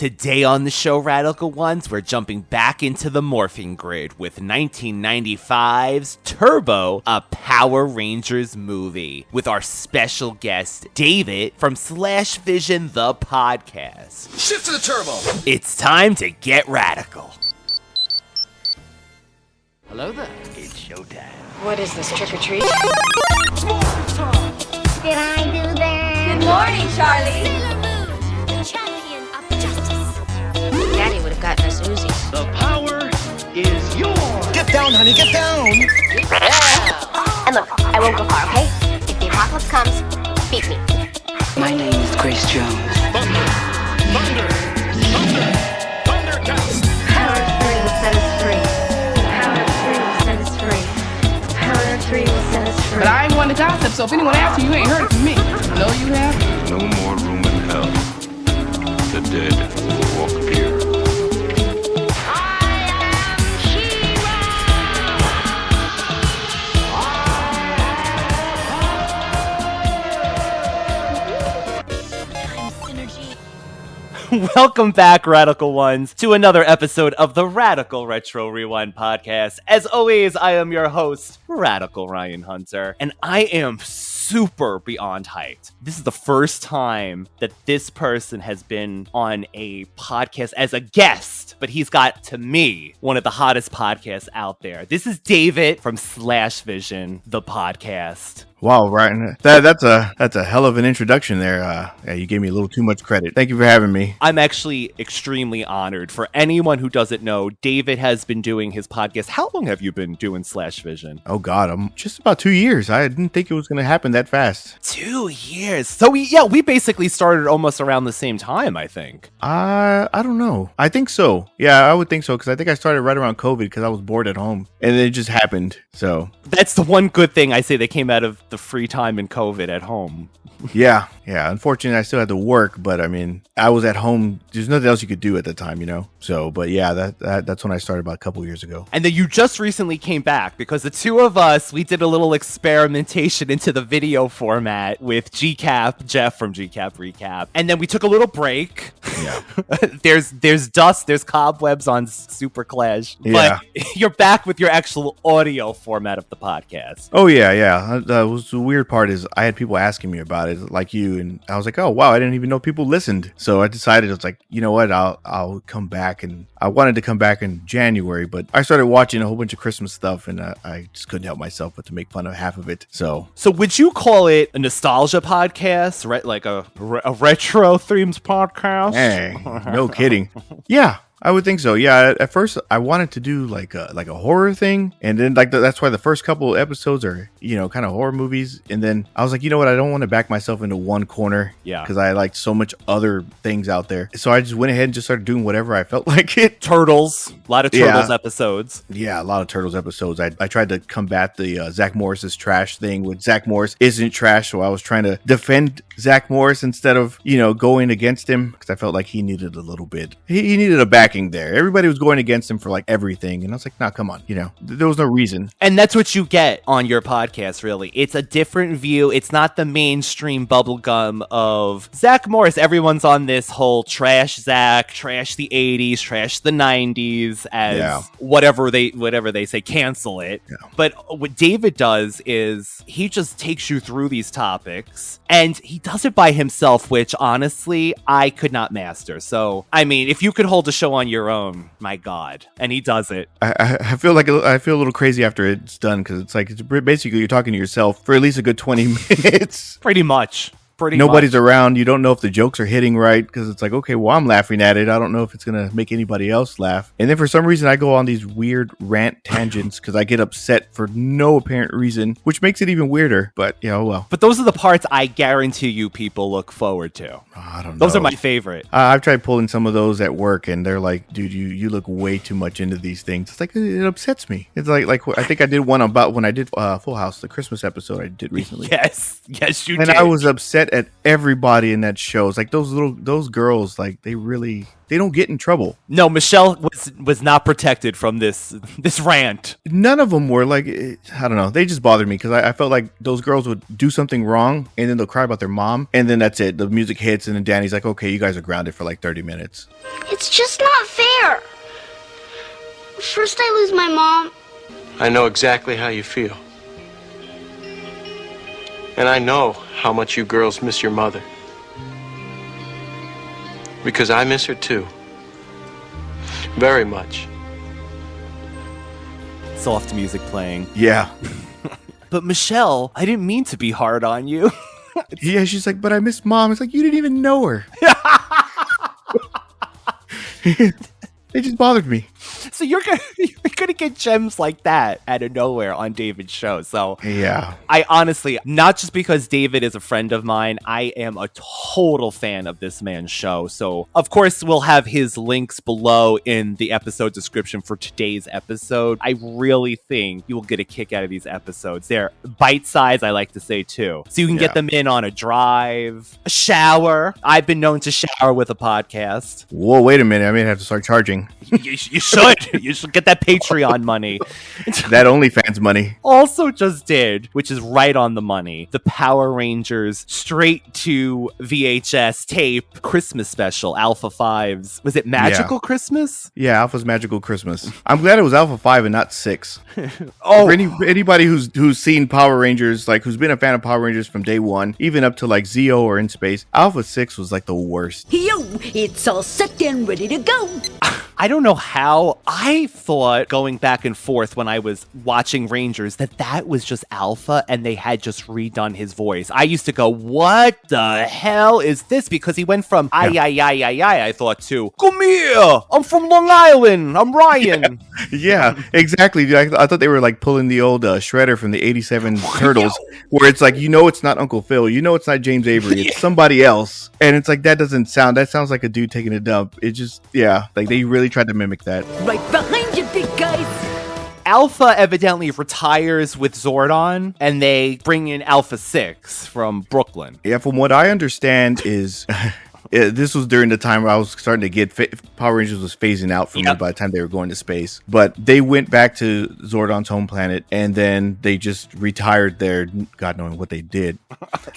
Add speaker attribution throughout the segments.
Speaker 1: Today on the show, Radical Ones, we're jumping back into the morphing grid with 1995's Turbo, a Power Rangers movie, with our special guest, David, from Slash Vision, the podcast.
Speaker 2: Shift to the turbo!
Speaker 1: It's time to get radical.
Speaker 2: Hello there. It's showtime.
Speaker 3: What is this, trick or treat?
Speaker 4: Did I do that?
Speaker 3: Good morning, Charlie.
Speaker 4: Sailor Moon, the champion of justice.
Speaker 3: Daddy would have gotten us Uzis.
Speaker 2: The power is yours!
Speaker 5: Get down, honey, get down!
Speaker 4: And look, I won't go far, okay? If the apocalypse comes, beat me.
Speaker 6: My name is Grace Jones.
Speaker 2: Thunder! Thunder! Thunder! Thundercats!
Speaker 7: Power of 3 will set us free. Power of 3 will set us free. Power of 3 will set us free.
Speaker 8: But I ain't one to gossip, so if anyone asks you, you ain't heard it from me. No, you have?
Speaker 9: No more room in hell. The dead walk here.
Speaker 1: Welcome back, Radical Ones, to another episode of the Radical Retro Rewind podcast. As always, I am your host, Radical Ryan Hunter, and I am super beyond hyped. This is the first time that this person has been on a podcast as a guest, but he's got, to me, one of the hottest podcasts out there. This is David from Slash Vision, the podcast.
Speaker 10: Wow, Ryan, that's a hell of an introduction there. Yeah, you gave me a little too much credit. Thank you for having me.
Speaker 1: I'm actually extremely honored. For anyone who doesn't know, David has been doing his podcast. How long have you been doing Slash Vision?
Speaker 10: Oh God, I'm just about 2 years. I didn't think it was going to happen that fast.
Speaker 1: 2 years. So we basically started almost around the same time, I think.
Speaker 10: I don't know. I think so. Yeah, I would think so, because I think I started right around COVID because I was bored at home, and it just happened. So
Speaker 1: that's the one good thing I say that came out of the free time in COVID at home.
Speaker 10: Yeah. Unfortunately, I still had to work, but I mean, I was at home. There's nothing else you could do at the time, you know? So, but yeah, that's when I started about a couple years ago.
Speaker 1: And then you just recently came back because the two of us, we did a little experimentation into the video format with GCAP, Jeff from GCAP Recap. And then we took a little break.
Speaker 10: Yeah.
Speaker 1: there's dust, there's cobwebs on Super Clash.
Speaker 10: Yeah.
Speaker 1: But you're back with your actual audio format of the podcast.
Speaker 10: Oh, yeah. The weird part is I had people asking me about it, like you, and I was like, oh, wow, I didn't even know people listened. So I decided, it's like, you know what, I'll come back. And I wanted to come back in January, but I started watching a whole bunch of Christmas stuff, and I just couldn't help myself but to make fun of half of it. So
Speaker 1: would you call it a nostalgia podcast, right? Like a retro themes podcast?
Speaker 10: Hey, no kidding. Yeah. I would think so. Yeah. At first, I wanted to do like a horror thing, and then that's why the first couple episodes are, you know, kind of horror movies. And then I was like, you know what? I don't want to back myself into one corner.
Speaker 1: Yeah.
Speaker 10: Because I liked so much other things out there. So I just went ahead and just started doing whatever I felt like it.
Speaker 1: Turtles, a lot of Turtles episodes.
Speaker 10: Yeah, a lot of Turtles episodes. I tried to combat the Zach Morris's trash thing with Zach Morris isn't trash, so I was trying to defend Zach Morris instead of, you know, going against him, because I felt like he needed a little bit. He needed a backing there. Everybody was going against him for like everything, and I was like, nah, come on, you know, there was no reason.
Speaker 1: And that's what you get on your podcast, really. It's a different view. It's not the mainstream bubblegum of Zach Morris. Everyone's on this whole trash Zach, trash the 80s, trash the 90s, as whatever they say, cancel it.
Speaker 10: Yeah.
Speaker 1: But what David does is he just takes you through these topics, and he does it by himself, which honestly I could not master. So I mean, if you could hold a show on your own, my God. And he does it.
Speaker 10: I feel a little crazy after it's done, because it's like, it's basically you're talking to yourself for at least a good 20 minutes.
Speaker 1: Pretty much.
Speaker 10: Nobody's around. You don't know if the jokes are hitting right, because it's like, okay, well, I'm laughing at it. I don't know if it's going to make anybody else laugh. And then for some reason, I go on these weird rant tangents because I get upset for no apparent reason, which makes it even weirder. But, yeah, oh well.
Speaker 1: But those are the parts I guarantee you people look forward to.
Speaker 10: I don't know.
Speaker 1: Those are my favorite.
Speaker 10: I've tried pulling some of those at work, and they're like, dude, you look way too much into these things. It's like, it upsets me. It's like I think I did one about when I did Full House, the Christmas episode I did recently.
Speaker 1: Yes, you did.
Speaker 10: And I was upset at everybody in that show. It's like those girls, like they don't get in trouble.
Speaker 1: No, Michelle was not protected from this rant.
Speaker 10: None of them were. Like, I don't know. They just bothered me because I felt like those girls would do something wrong and then they'll cry about their mom, and then that's it. The music hits and then Danny's like, okay, you guys are grounded for like 30 minutes.
Speaker 4: That's just not fair. First I lose my mom.
Speaker 5: I know exactly how you feel. And I know how much you girls miss your mother. Because I miss her too. Very much.
Speaker 1: Soft music playing.
Speaker 10: Yeah.
Speaker 1: But Michelle, I didn't mean to be hard on you.
Speaker 10: Yeah, she's like, but I miss mom. It's like, you didn't even know her. It just bothered me.
Speaker 1: So you're gonna get gems like that out of nowhere on David's show. So
Speaker 10: yeah,
Speaker 1: I honestly, not just because David is a friend of mine, I am a total fan of this man's show. So of course we'll have his links below in the episode description for today's episode. I really think you will get a kick out of these episodes. They're bite-sized, I like to say too. So you can get them in on a drive, a shower. I've been known to shower with a podcast.
Speaker 10: Whoa, wait a minute. I may have to start charging.
Speaker 1: You should. You should get that Patreon money.
Speaker 10: That OnlyFans money.
Speaker 1: Also just did, which is right on the money, the Power Rangers straight to VHS tape Christmas special, Alpha 5's. Was it Magical Christmas?
Speaker 10: Yeah, Alpha's Magical Christmas. I'm glad it was Alpha 5 and not 6.
Speaker 1: Oh,
Speaker 10: For anybody who's seen Power Rangers, like who's been a fan of Power Rangers from day one, even up to like Zeo or In Space, Alpha 6 was like the worst.
Speaker 11: Yo, it's all set and ready to go.
Speaker 1: I don't know how. I thought going back and forth when I was watching Rangers that was just Alpha and they had just redone his voice. I used to go, what the hell is this? Because he went from I thought, to come here, I'm from Long Island, I'm Ryan.
Speaker 10: Yeah, exactly. Dude, I thought they were like pulling the old Shredder from the 87 Turtles, where it's like, it's not Uncle Phil, it's not James Avery, it's somebody else. And it's like, that sounds like a dude taking a dump. It just, like they really tried to mimic that.
Speaker 11: Right behind you, big guys.
Speaker 1: Alpha evidently retires with Zordon, and they bring in Alpha 6 from Brooklyn.
Speaker 10: Yeah, from what I understand is... this was during the time where I was starting to get Power Rangers was phasing out for me by the time they were going to space. But they went back to Zordon's home planet, and then they just retired there, God knowing what they did.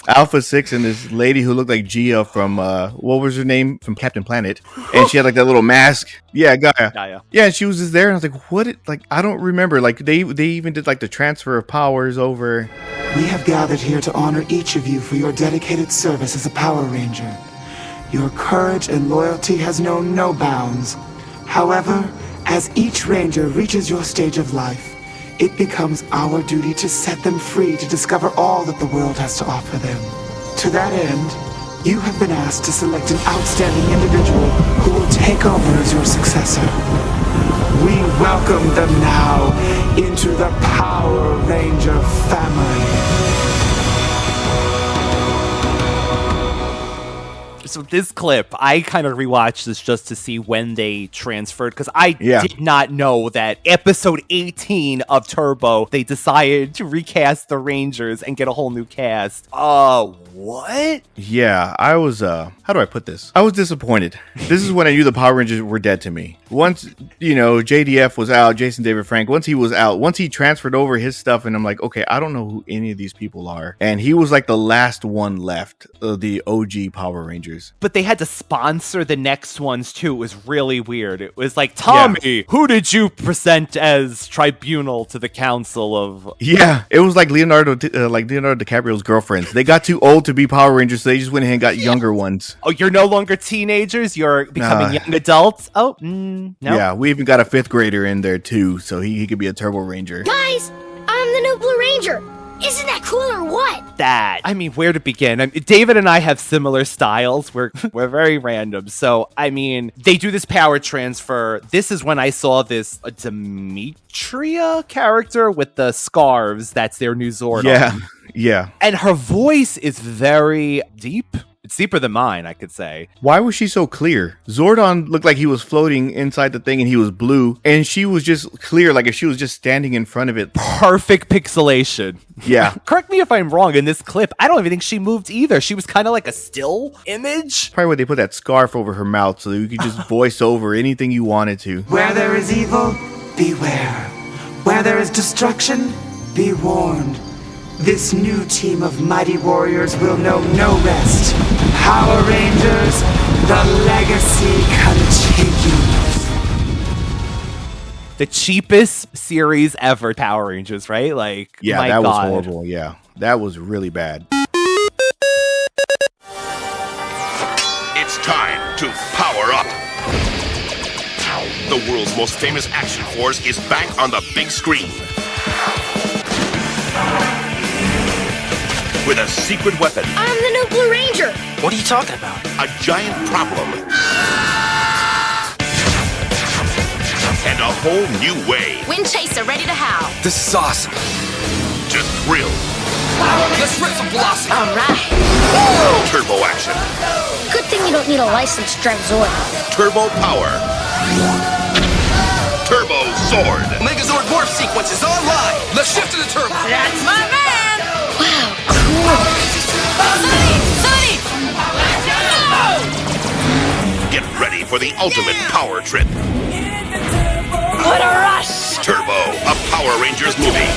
Speaker 10: Alpha 6 and this lady who looked like Gia from, what was her name? From Captain Planet. And she had like that little mask. Yeah, Gaia. Yeah, and she was just there, and I was like, what? I don't remember. Like, they even did like the transfer of powers over.
Speaker 12: We have gathered here to honor each of you for your dedicated service as a Power Ranger. Your courage and loyalty has known no bounds. However, as each ranger reaches your stage of life, it becomes our duty to set them free to discover all that the world has to offer them. To that end, you have been asked to select an outstanding individual who will take over as your successor. We welcome them now into the Power Ranger family.
Speaker 1: So this clip, I kind of rewatched this just to see when they transferred, because I did not know that episode 18 of Turbo, they decided to recast the Rangers and get a whole new cast. What?
Speaker 10: Yeah, I was, how do I put this? I was disappointed. This is when I knew the Power Rangers were dead to me. Once, JDF was out, Jason David Frank, once he was out, once he transferred over his stuff, and I'm like, okay, I don't know who any of these people are. And he was like the last one left of the OG Power Rangers.
Speaker 1: But they had to sponsor the next ones too. It was really weird. It was like, Tommy, who did you present as tribunal to the council of...
Speaker 10: Yeah, it was like Leonardo DiCaprio's girlfriends. They got too old to be Power Rangers, so they just went ahead and got younger ones.
Speaker 1: Oh, you're no longer teenagers? You're becoming young adults? Oh, no.
Speaker 10: Yeah, we even got a 5th grader in there too, so he could be a Turbo Ranger.
Speaker 4: Guys, I'm the new Blue Ranger. Isn't that cool or what?
Speaker 1: Where to begin? David and I have similar styles. We're very random. So, they do this power transfer. This is when I saw this Demetria character with the scarves. That's their new Zordon.
Speaker 10: Yeah.
Speaker 1: And her voice is very deep. It's deeper than mine, I could say.
Speaker 10: Why was she so clear? Zordon looked like he was floating inside the thing and he was blue. And she was just clear, like if she was just standing in front of it.
Speaker 1: Perfect pixelation.
Speaker 10: Yeah.
Speaker 1: Correct me if I'm wrong. In this clip, I don't even think she moved either. She was kind of like a still image.
Speaker 10: Probably where they put that scarf over her mouth so that you could just voice over anything you wanted to.
Speaker 12: Where there is evil, beware. Where there is destruction, be warned. This new team of mighty warriors will know no rest. Power Rangers, the legacy continues.
Speaker 1: the cheapest series ever, Power Rangers, right? Like,
Speaker 10: yeah,
Speaker 1: my
Speaker 10: that
Speaker 1: God.
Speaker 10: was horrible. Yeah, that was really bad.
Speaker 13: It's time to power up. The world's most famous action force is back on the big screen. With a secret weapon.
Speaker 3: I'm the new Blue Ranger.
Speaker 2: What are you talking about?
Speaker 13: A giant problem. And a whole new way.
Speaker 3: Wind Chaser ready to howl.
Speaker 2: This is awesome.
Speaker 13: To thrill.
Speaker 2: Let's rip some velocity.
Speaker 3: All right.
Speaker 13: Turbo action.
Speaker 3: Good thing you don't need a license to drive Zord.
Speaker 13: Turbo power. Turbo sword.
Speaker 2: Megazord warp sequence is online. Let's shift to the turbo.
Speaker 3: That's my man. Wow, cool. Sunny!
Speaker 13: Get ready for the ultimate power trip.
Speaker 3: What a rush!
Speaker 13: Turbo, a Power Rangers movie.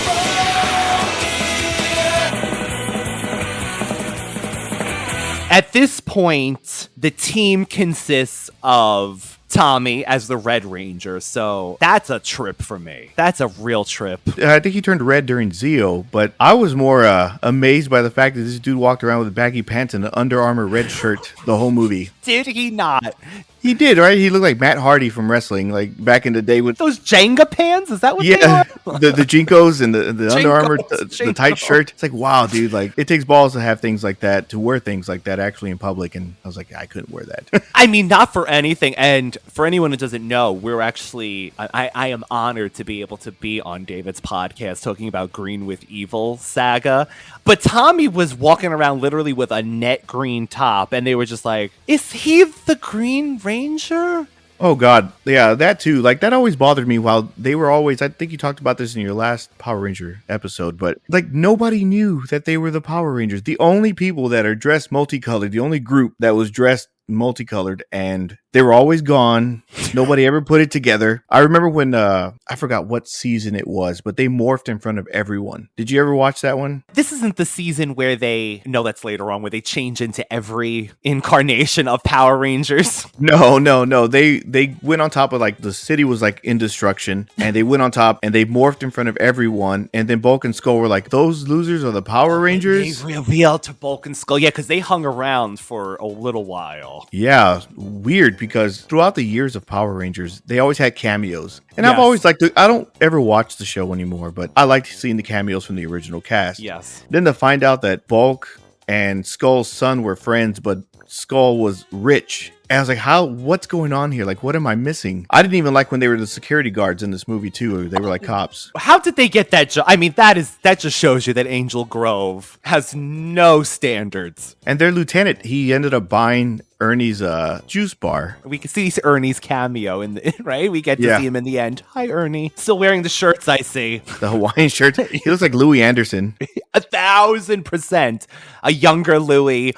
Speaker 1: At this point, the team consists of Tommy as the Red Ranger, so that's a trip for me. That's a real trip.
Speaker 10: I think he turned red during Zeo, but I was more amazed by the fact that this dude walked around with baggy pants and an Under Armour red shirt the whole movie.
Speaker 1: Did he not?
Speaker 10: He did, right? He looked like Matt Hardy from wrestling, like back in the day with
Speaker 1: Those Jenga pants? Is that what they
Speaker 10: yeah,
Speaker 1: are?
Speaker 10: the Jinkos and the Under Armour, the
Speaker 1: Jinkos.
Speaker 10: tight shirt. It's like, wow, dude, like it takes balls to have things like that, to wear things like that actually in public. And I was like, I couldn't wear that.
Speaker 1: I mean, not for anything. And for anyone who doesn't know, we're actually, I am honored to be able to be on David's podcast talking about Green with Evil saga. But Tommy was walking around literally with a net green top, and they were just like, is he the Green Ranger?
Speaker 10: Oh God, yeah, that too. Like that always bothered me. While they were always, I think you talked about this in your last Power Ranger episode, but like nobody knew that they were the Power Rangers. The only people that are dressed multicolored, the only group that was dressed multicolored, and they were always gone. Nobody ever put it together. I remember when I forgot what season it was, but they morphed in front of everyone. Did you ever watch that one?
Speaker 1: This isn't the season where they, no, that's later on, where they change into every incarnation of Power Rangers.
Speaker 10: No. They went on top of, like, the city was like in destruction, and they went on top and they morphed in front of everyone. And then Bulk and Skull were like, those losers are the Power Rangers.
Speaker 1: They revealed to Bulk and Skull, yeah, because they hung around for a little while.
Speaker 10: Yeah, weird, because throughout the years of Power Rangers, they always had cameos. And
Speaker 1: Yes.
Speaker 10: I've always liked I don't ever watch the show anymore, but I liked seeing the cameos from the original cast.
Speaker 1: Yes.
Speaker 10: Then to find out that Bulk and Skull's son were friends, but Skull was rich. And I was like, what's going on here? Like, what am I missing? I didn't even like when they were the security guards in this movie, too. They were like cops.
Speaker 1: How did they get that job? I mean, that just shows you that Angel Grove has no standards.
Speaker 10: And their lieutenant, he ended up buying Ernie's juice bar.
Speaker 1: We can see Ernie's cameo in the right. We get to see him in the end. Hi, Ernie. Still wearing the shirts, I see.
Speaker 10: The Hawaiian shirt. He looks like Louis Anderson.
Speaker 1: 1,000% a younger Louis.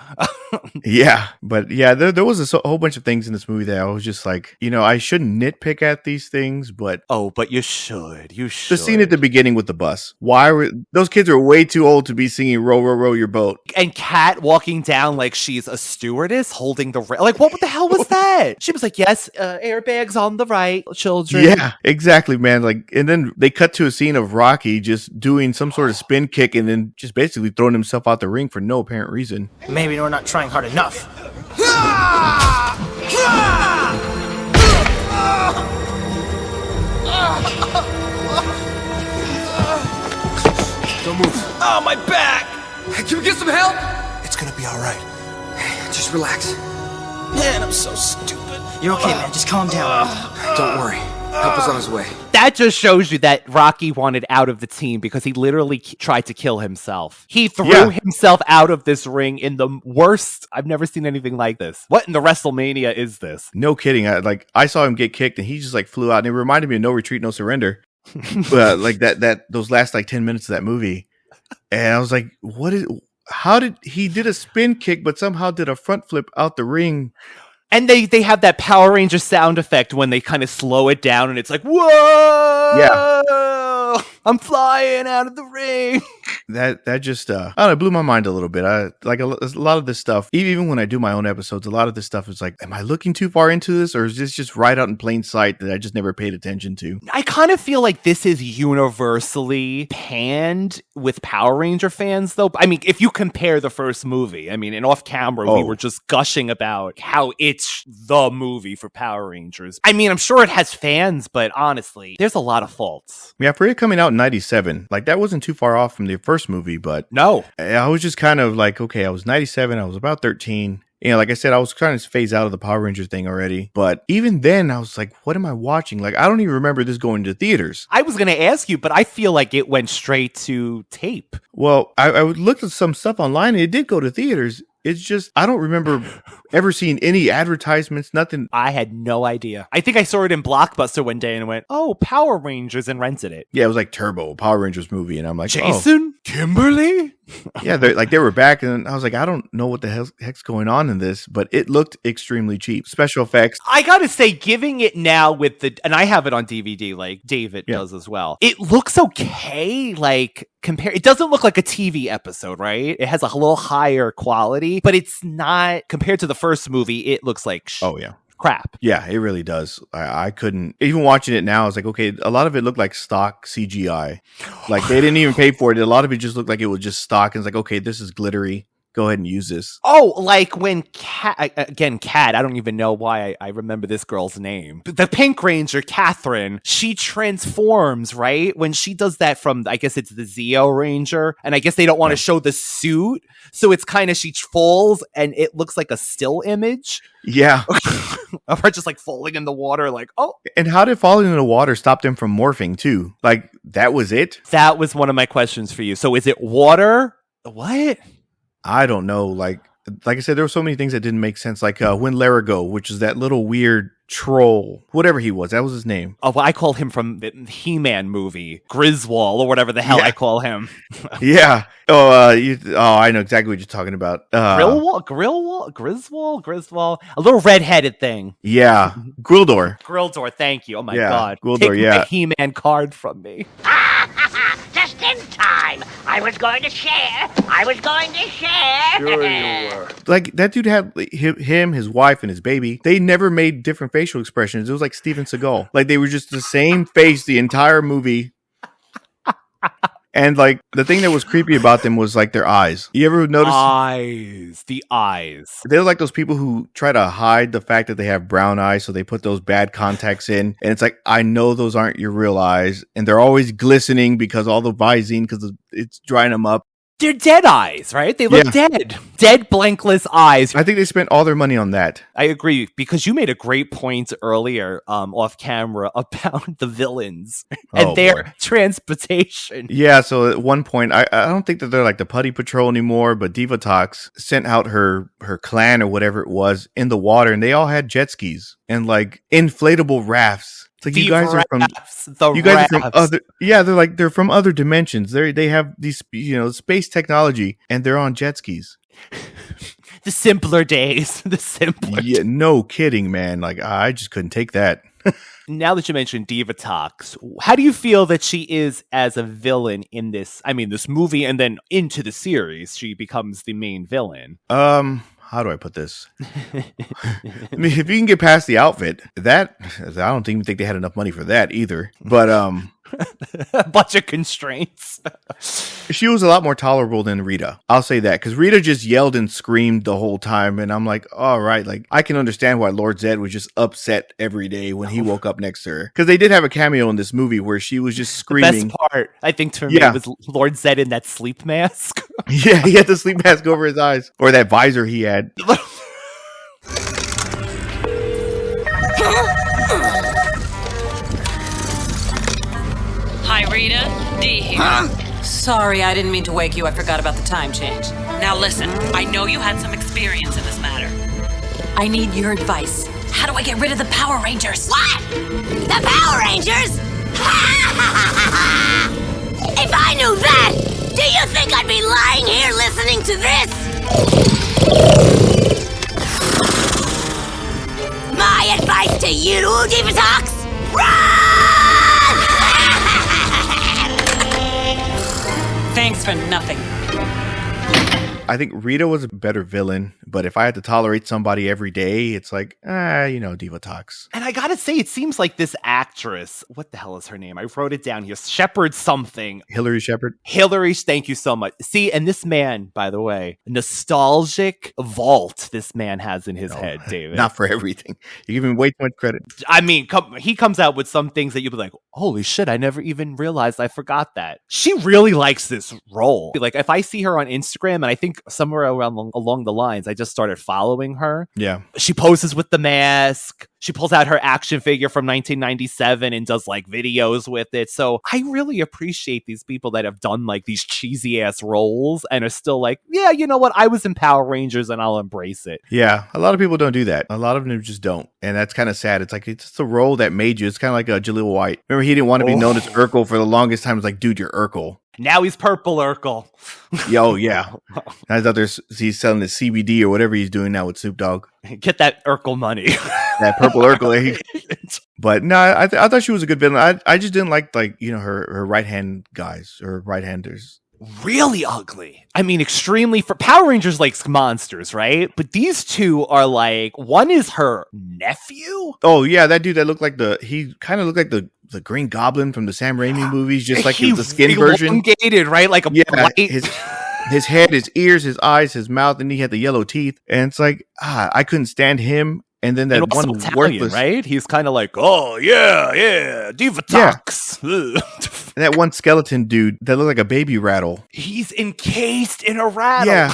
Speaker 10: Yeah, but yeah, there was a whole bunch of things in this movie that I was just like, I shouldn't nitpick at these things, but
Speaker 1: but you should. You should.
Speaker 10: The scene at the beginning with the bus. Why were those kids are way too old to be singing "Row, row, row your boat"?
Speaker 1: And Kat walking down like she's a stewardess holding the like. What the hell was that? She was like, "Yes, airbags on the right, children."
Speaker 10: Yeah, exactly, man. Like, and then they cut to a scene of Rocky just doing some sort of spin kick and then just basically throwing himself out the ring for no apparent reason.
Speaker 2: Maybe we're not trying hard enough.
Speaker 5: Don't move.
Speaker 2: Oh, my back! Can we get some help?
Speaker 5: It's gonna be all right. Just relax.
Speaker 2: Man, I'm so stupid.
Speaker 5: You're okay, man. Just calm down. Don't worry. Help is on his way.
Speaker 1: That just shows you that Rocky wanted out of the team because he literally tried to kill himself. He threw himself out of this ring in the worst. I've never seen anything like this. What in the WrestleMania is this?
Speaker 10: No kidding. I saw him get kicked and he just like flew out, and it reminded me of No Retreat, No Surrender. Like those last like 10 minutes of that movie. And I was like, how did he did a spin kick, but somehow did a front flip out the ring?
Speaker 1: And they have that Power Ranger sound effect when they kind of slow it down and it's like, whoa!
Speaker 10: Yeah.
Speaker 1: I'm flying out of the ring.
Speaker 10: That just I don't know, it blew my mind a little bit. I like a lot of this stuff. Even when I do my own episodes, a lot of this stuff is like, am I looking too far into this, or is this just right out in plain sight that I just never paid attention to?
Speaker 1: I kind of feel like this is universally panned with Power Ranger fans, though. I mean, if you compare the first movie, I mean, and off camera, we were just gushing about how it's the movie for Power Rangers. I mean, I'm sure it has fans, but honestly, there's a lot of faults.
Speaker 10: Yeah, for it coming out in 97, like that wasn't too far off from the first movie, but
Speaker 1: no,
Speaker 10: I was just kind of like, okay, I was 97, I was about 13. You know, like I said, I was trying to phase out of the Power Rangers thing already. But even then, I was like, what am I watching? Like, I don't even remember this going to theaters.
Speaker 1: I was going to ask you, but I feel like it went straight to tape.
Speaker 10: Well, I looked at some stuff online, and it did go to theaters. It's just, I don't remember ever seeing any advertisements, nothing.
Speaker 1: I had no idea. I think I saw it in Blockbuster one day and went, oh, Power Rangers, and rented it.
Speaker 10: Yeah, it was like Turbo, Power Rangers movie. And I'm like,
Speaker 1: Jason? Kimberly?
Speaker 10: Yeah, they were back, and I was like, I don't know what the heck's going on in this, but it looked extremely cheap. Special effects.
Speaker 1: I gotta say, giving it now with and I have it on DVD, like David does as well. It looks okay, like it doesn't look like a TV episode, right? It has a little higher quality, but it's not, compared to the first movie, it looks like crap.
Speaker 10: Yeah, it really does. I couldn't, even watching it now, I was like, okay, a lot of it looked like stock CGI. Like they didn't even pay for it. A lot of it just looked like it was just stock. And it's like, okay, this is glittery. Go ahead and use this.
Speaker 1: Oh, like when Kat, I don't even know why I remember this girl's name. The Pink Ranger, Catherine, she transforms, right? When she does that from, I guess it's the Zeo Ranger, and I guess they don't want to show the suit. So it's kind of, she falls and it looks like a still image.
Speaker 10: Yeah.
Speaker 1: Of her just like falling in the water, like, oh.
Speaker 10: And how did falling in the water stop them from morphing too? Like, that was it?
Speaker 1: That was one of my questions for you. So is it water? What?
Speaker 10: I don't know. Like I said, there were so many things that didn't make sense. Like when Lerigot, which is that little weird troll, whatever he was, that was his name.
Speaker 1: Oh, well, I call him from the He-Man movie, Griswold, or whatever the hell I call him.
Speaker 10: Yeah. I know exactly what you're talking about.
Speaker 1: Griswold, a little red-headed thing.
Speaker 10: Yeah, Grildor.
Speaker 1: Thank you. Oh my God,
Speaker 10: Grildor.
Speaker 1: Take my He-Man card from me.
Speaker 11: Just in time. I was going to share.
Speaker 2: Sure you were.
Speaker 10: Like, that dude had him, his wife, and his baby. They never made different facial expressions. It was like Steven Seagal. Like, they were just the same face the entire movie. And, like, the thing that was creepy about them was, like, their eyes. You ever notice?
Speaker 1: The eyes.
Speaker 10: They're like those people who try to hide the fact that they have brown eyes, so they put those bad contacts in. And it's like, I know those aren't your real eyes. And they're always glistening because all the Visine, because it's drying them up.
Speaker 1: They're dead eyes, right? They look dead. Dead, blankless eyes.
Speaker 10: I think they spent all their money on that.
Speaker 1: I agree, because you made a great point earlier off camera about the villains and their transportation.
Speaker 10: Yeah, so at one point, I don't think that they're like the Putty Patrol anymore, but Divatox sent out her clan or whatever it was in the water, and they all had jet skis and like inflatable rafts. It's like, you guys are from other, they're from other dimensions. They have these, space technology, and they're on jet skis.
Speaker 1: The simpler days.
Speaker 10: Yeah, no kidding, man. Like, I just couldn't take that.
Speaker 1: Now that you mentioned Divatox, how do you feel that she is as a villain in this movie, and then into the series, she becomes the main villain?
Speaker 10: How do I put this? I mean, if you can get past the outfit, I don't even think they had enough money for that either. But
Speaker 1: a bunch of constraints.
Speaker 10: She was a lot more tolerable than Rita. I'll say that, because Rita just yelled and screamed the whole time, and I'm like, all right, like, I can understand why Lord Zed was just upset every day when he woke up next to her, because they did have a cameo in this movie where she was just screaming.
Speaker 1: The best part, I think, to me, was Lord Zed in that sleep mask.
Speaker 10: Yeah, he had the sleep mask over his eyes, or that visor he had.
Speaker 14: Hi, Rita. Dee here. Sorry, I didn't mean to wake you. I forgot about the time change. Now listen, I know you had some experience in this matter. I need your advice. How do I get rid of the Power Rangers?
Speaker 3: What? The Power Rangers? If I knew that, do you think I'd be lying here listening to this? My advice to you, Divatox: run!
Speaker 14: Thanks for nothing.
Speaker 10: I think Rita was a better villain, but if I had to tolerate somebody every day, it's like, Divatox.
Speaker 1: And I gotta say, it seems like this actress, what the hell is her name? I wrote it down here. Shepard something.
Speaker 10: Hilary Shepard?
Speaker 1: Hilary, thank you so much. See, and this man, by the way, nostalgic vault this man has in his head, David.
Speaker 10: Not for everything. You give him way too much credit.
Speaker 1: I mean, he comes out with some things that you'll be like, holy shit, I never even realized I forgot that. She really likes this role. Like, if I see her on Instagram, and I think somewhere along the lines, I just started following her.
Speaker 10: Yeah.
Speaker 1: She poses with the mask. She pulls out her action figure from 1997 and does like videos with it. So I really appreciate these people that have done like these cheesy ass roles and are still like, yeah, you know what? I was in Power Rangers and I'll embrace it.
Speaker 10: Yeah. A lot of people don't do that. A lot of them just don't. And that's kind of sad. It's like, it's the role that made you. It's kind of like Jaleel White. Remember, he didn't want to be known as Urkel for the longest time. It's like, dude, you're Urkel.
Speaker 1: Now he's Purple Urkel.
Speaker 10: Yo, yeah. I thought he's selling the CBD or whatever he's doing now with Snoop Dogg.
Speaker 1: Get that Urkel money.
Speaker 10: That Purple Urkel. But no, I thought she was a good villain. I just didn't like her right hand guys or right handers.
Speaker 1: Really ugly. I mean, extremely for Power Rangers likes monsters, right? But these two are like, one is her nephew.
Speaker 10: Oh yeah, that dude that looked like he kind of looked like the Green Goblin from the Sam Raimi movies, just like the skin version.
Speaker 1: Elongated, right? Like a white.
Speaker 10: His head, his ears, his eyes, his mouth, and he had the yellow teeth. And it's like, I couldn't stand him. And then that one
Speaker 1: Italian, worthless, right? He's kind of like, oh yeah, Divatox.
Speaker 10: Yeah. That one skeleton dude that looked like a baby rattle.
Speaker 1: He's encased in a rattle.
Speaker 10: Yeah.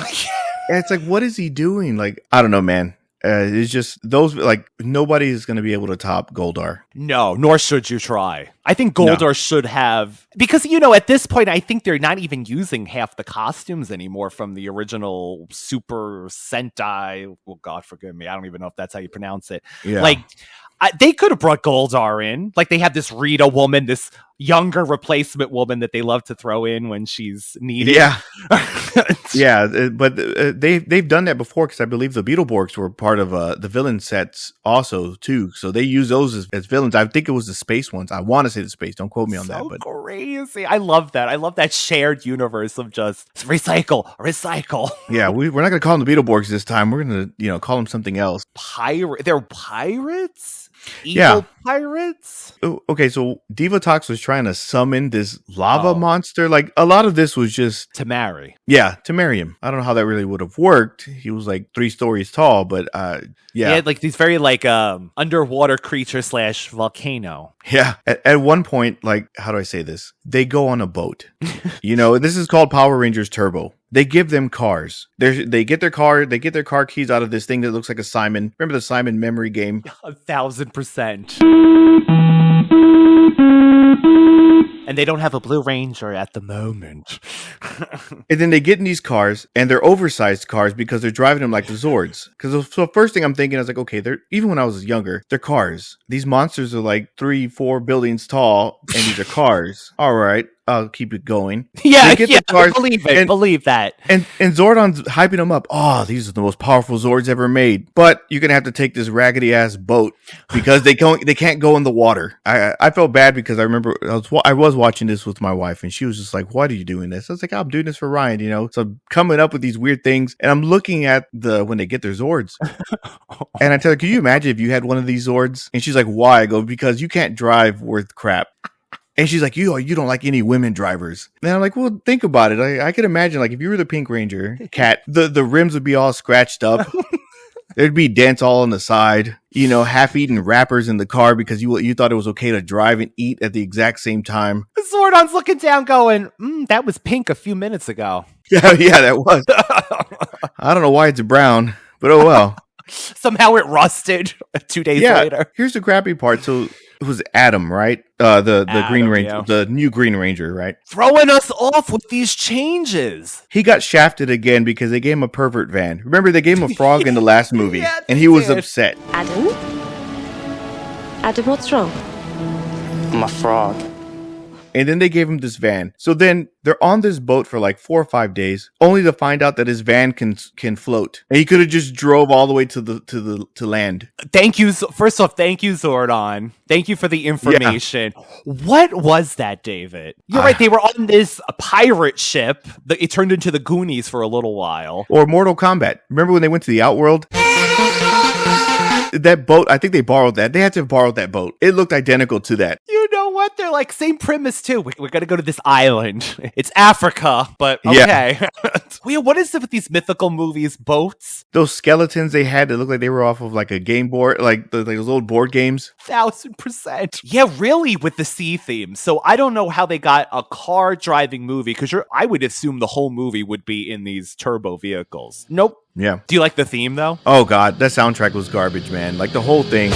Speaker 10: And it's like, what is he doing? Like, I don't know, man. It's just those, like, nobody is going to be able to top Goldar.
Speaker 1: No, nor should you try. I think Goldar should have, because, at this point, I think they're not even using half the costumes anymore from the original Super Sentai. Well, God forgive me. I don't even know if that's how you pronounce it.
Speaker 10: Yeah.
Speaker 1: Like, they could have brought Goldar in. Like, they have this Rita woman, this younger replacement woman that they love to throw in when she's needed.
Speaker 10: Yeah. Yeah, but they've done that before, because I believe the Beetleborgs were part of the villain sets also, too. So they use those as villains. I think it was the space ones. I want to say the space. Don't quote me on that. But
Speaker 1: crazy. I love that. I love that shared universe of just recycle.
Speaker 10: Yeah, we're not going to call them the Beetleborgs this time. We're going to, call them something else.
Speaker 1: They're pirates? Evil pirates?
Speaker 10: Okay, so Divatox was trying to summon this lava monster. Like, a lot of this was just
Speaker 1: to marry.
Speaker 10: Yeah, to marry him. I don't know how that really would have worked. He was like 3 stories tall, but yeah.
Speaker 1: He had like these very like underwater creature / volcano.
Speaker 10: Yeah. At one point, like, how do I say this? They go on a boat. This is called Power Rangers Turbo. They give them cars. They get their car keys out of this thing that looks like a Simon. Remember the Simon memory game?
Speaker 1: 1000%. And they don't have a Blue Ranger at the moment.
Speaker 10: And then they get in these cars, and they're oversized cars because they're driving them like the Zords. Because the first thing I'm thinking, I was like, okay, even when I was younger, they're cars. These monsters are like 3-4 buildings tall, and these are cars. All right. I'll keep it going.
Speaker 1: Yeah, believe it. Believe that.
Speaker 10: And Zordon's hyping them up. Oh, these are the most powerful Zords ever made. But you're going to have to take this raggedy ass boat because they can't go in the water. I felt bad because I remember I was watching this with my wife, and she was just like, "Why are you doing this?" I was like, "I'm doing this for Ryan, So I'm coming up with these weird things, and I'm looking at when they get their Zords. And I tell her, "Can you imagine if you had one of these Zords?" And she's like, "Why?" I go, "Because you can't drive worth crap." And she's like, you don't like any women drivers. And I'm like, well, think about it. I could imagine, like, if you were the Pink Ranger, Cat, the rims would be all scratched up. There'd be dents all on the side, half-eaten wrappers in the car because you thought it was okay to drive and eat at the exact same time.
Speaker 1: Zordon's looking down going, that was pink a few minutes ago.
Speaker 10: Yeah, that was. I don't know why it's brown, but oh well.
Speaker 1: Somehow it rusted 2 days later.
Speaker 10: Here's the crappy part. So it was Adam, right? The Green Ranger, the new Green Ranger, right?
Speaker 1: Throwing us off with these changes.
Speaker 10: He got shafted again because they gave him a pervert van. Remember, they gave him a frog in the last movie, and he was upset.
Speaker 4: Adam, what's wrong?
Speaker 5: I'm a frog.
Speaker 10: And then they gave him this van. So then they're on this boat for like 4 or 5 days, only to find out that his van can float. And he could have just drove all the way to land.
Speaker 1: Thank you. First off, thank you, Zordon. Thank you for the information. Yeah. What was that, David? You're right. They were on this pirate ship. It turned into the Goonies for a little while.
Speaker 10: Or Mortal Kombat. Remember when they went to the Outworld? That boat, I think they borrowed that. They had to have borrowed that boat. It looked identical to that.
Speaker 1: You know what? They're like, same premise too. We're going to go to this island. It's Africa, but okay. Yeah. Well, what is it with these mythical movies, boats?
Speaker 10: Those skeletons they had that looked like they were off of like a game board, like those old board games.
Speaker 1: 1000%. Yeah, really, with the sea theme. So I don't know how they got a car driving movie, because I would assume the whole movie would be in these turbo vehicles. Nope.
Speaker 10: Yeah.
Speaker 1: Do you like the theme, though?
Speaker 10: Oh, God. That soundtrack was garbage, man. Like, the whole thing.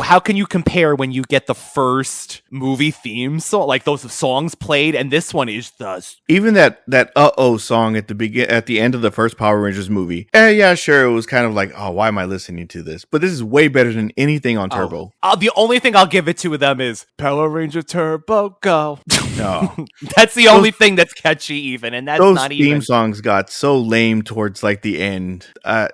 Speaker 1: How can you compare when you get the first movie theme song, like those songs played, and this one is
Speaker 10: even that uh-oh song at the end of the first Power Rangers movie. Yeah, sure, it was kind of like, oh, why am I listening to this? But this is way better than anything on Turbo.
Speaker 1: The only thing I'll give it to them is Power Ranger Turbo Go.
Speaker 10: No.
Speaker 1: That's the only thing that's catchy even, and that's
Speaker 10: those
Speaker 1: not even.
Speaker 10: Those theme songs got so lame towards like the end.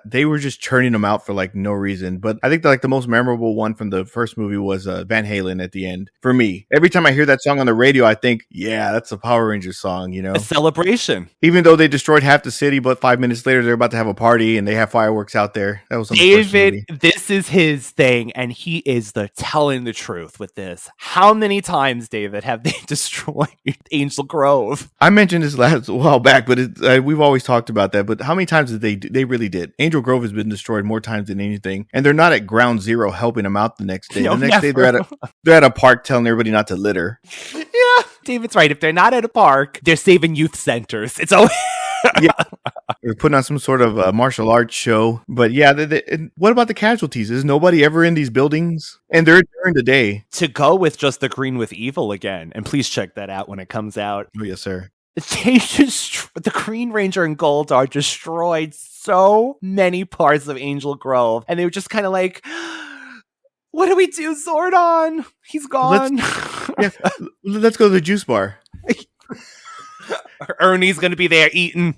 Speaker 10: They were just churning them out for like no reason. But I think the most memorable one from the first movie was Van Halen at the end. For me, every time I hear that song on the radio, I think, yeah, that's a Power Rangers song, you know?
Speaker 1: A celebration.
Speaker 10: Even though they destroyed half the city, but 5 minutes later, they're about to have a party and they have fireworks out there. That was
Speaker 1: David, this is his thing, and he is telling the truth with this. How many times, David, have they destroyed Angel Grove?
Speaker 10: I mentioned this a while back, but we've always talked about that. But how many times did they really did? Angel Grove has been destroyed more times than anything, and they're not at ground zero helping them out the next day.
Speaker 1: No,
Speaker 10: the next day they're at a park telling everybody not to litter.
Speaker 1: Yeah, David's right. If they're not at a park, they're saving youth centers. It's always
Speaker 10: yeah. They're putting on some sort of martial arts show. But yeah, what about the casualties? Is nobody ever in these buildings? And they're during the day.
Speaker 1: To go with just the Green with Evil again, and please check that out when it comes out.
Speaker 10: Oh, yes, sir.
Speaker 1: The Green Ranger and Goldar destroyed so many parts of Angel Grove, and they were just kind of like, what do we do, Zordon? He's gone.
Speaker 10: Let's go to the juice bar.
Speaker 1: Ernie's going to be there eating.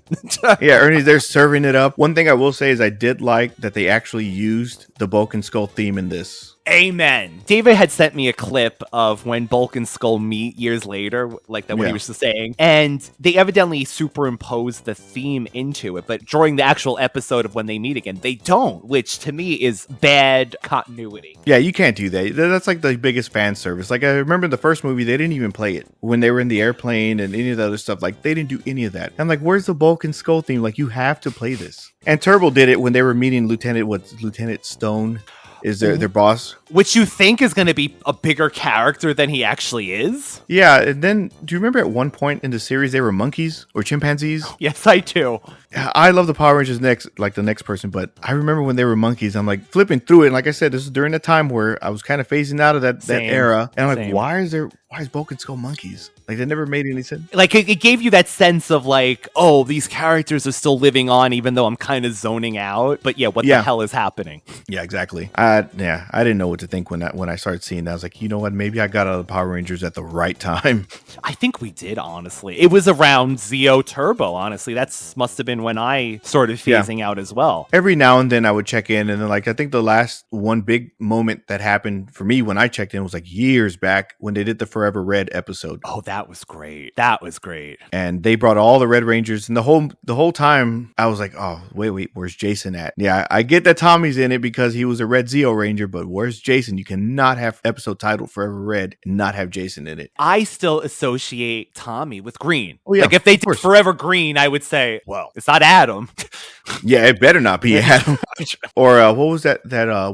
Speaker 10: Yeah, Ernie's there serving it up. One thing I will say is I did like that they actually used the Bulk and Skull theme in this.
Speaker 1: Amen. David had sent me a clip of when Bulk and Skull meet years later, like that what he was just saying, and they evidently superimposed the theme into it, but during the actual episode of when they meet again, they don't, which to me is bad continuity.
Speaker 10: Yeah, you can't do that. That's like the biggest fan service. Like, I remember in the first movie, they didn't even play it when they were in the airplane and any of the other stuff. Like, they didn't do any of that. I'm like, where's the Bulk and Skull theme? Like, you have to play this. And Turbo did it when they were meeting Lieutenant Stone is their boss.
Speaker 1: Which you think is going to be a bigger character than he actually is?
Speaker 10: Yeah, and then, do you remember at one point in the series they were monkeys or chimpanzees?
Speaker 1: Yes, I do.
Speaker 10: I love the Power Rangers the next person, but I remember when they were monkeys, I'm like flipping through it, and like I said, this is during a time where I was kind of phasing out of that era, and I'm like, why is Bulk and Skull monkeys? Like, that never made any sense.
Speaker 1: Like, it gave you that sense of like, oh, these characters are still living on, even though I'm kind of zoning out. But yeah, what the hell is happening?
Speaker 10: Yeah, exactly. I didn't know what to think when I started seeing that. I was like, you know what? Maybe I got out of the Power Rangers at the right time.
Speaker 1: I think we did, honestly. It was around Zeo Turbo, honestly. That's must have been when I started phasing out as well.
Speaker 10: Every now and then I would check in, and then like I think the last one big moment that happened for me when I checked in was like years back when they did the Forever Red episode.
Speaker 1: Oh, that was great. That was great.
Speaker 10: And they brought all the Red Rangers, and the whole time I was like, oh, wait, where's Jason at? Yeah, I get that Tommy's in it because he was a Red Zeo Ranger, but where's Jason? You cannot have episode titled Forever Red and not have Jason in it.
Speaker 1: I still associate Tommy with Green.
Speaker 10: Oh, yeah,
Speaker 1: like if they did Forever Green, I would say, well, it's not Adam.
Speaker 10: Yeah, it better not be Adam. Or what was that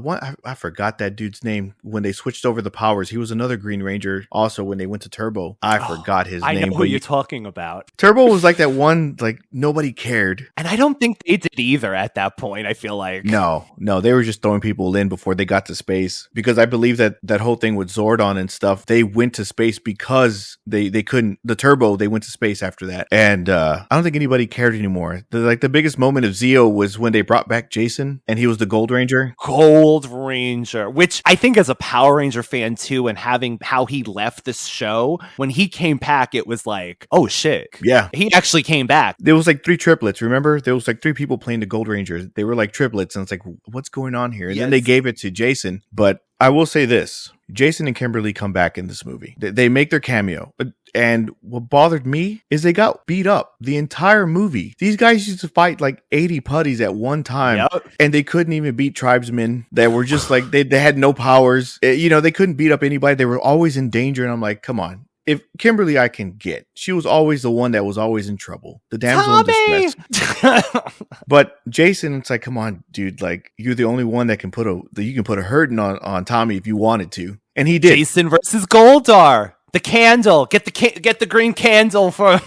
Speaker 10: one? I forgot that dude's name when they switched over the powers. He was another Green Ranger also when they went to Turbo. I forgot his name.
Speaker 1: I know who you're talking about.
Speaker 10: Turbo was like that one, like nobody cared.
Speaker 1: And I don't think they did either at that point, I feel like.
Speaker 10: No, they were just throwing people in before they got to space. Because I believe that whole thing with Zordon and stuff, they went to space because they couldn't, the Turbo, they went to space after that. And I don't think anybody cared anymore. The biggest moment of Zeo was when they brought back Jason and he was the Gold Ranger.
Speaker 1: Gold Ranger, which I think as a Power Ranger fan too, and having how he left this show, when he came back, it was like, oh shit.
Speaker 10: Yeah.
Speaker 1: He actually came back.
Speaker 10: There was like 3 triplets, remember? There was like 3 people playing the Gold Rangers. They were like triplets, and it's like, what's going on here? And then they gave it to Jason. But I will say this. Jason and Kimberly come back in this movie. They make their cameo. And what bothered me is they got beat up the entire movie. These guys used to fight like 80 putties at one time. Yep. And they couldn't even beat tribesmen that were just like, they had no powers. They couldn't beat up anybody. They were always in danger. And I'm like, come on. If Kimberly I can get, she was always the one that was always in trouble. The damsel in distress. But Jason, it's like, come on, dude. Like, you're the only one that can put a hurting on Tommy if you wanted to. And he did.
Speaker 1: Jason versus Goldar. The candle. Get the green candle for.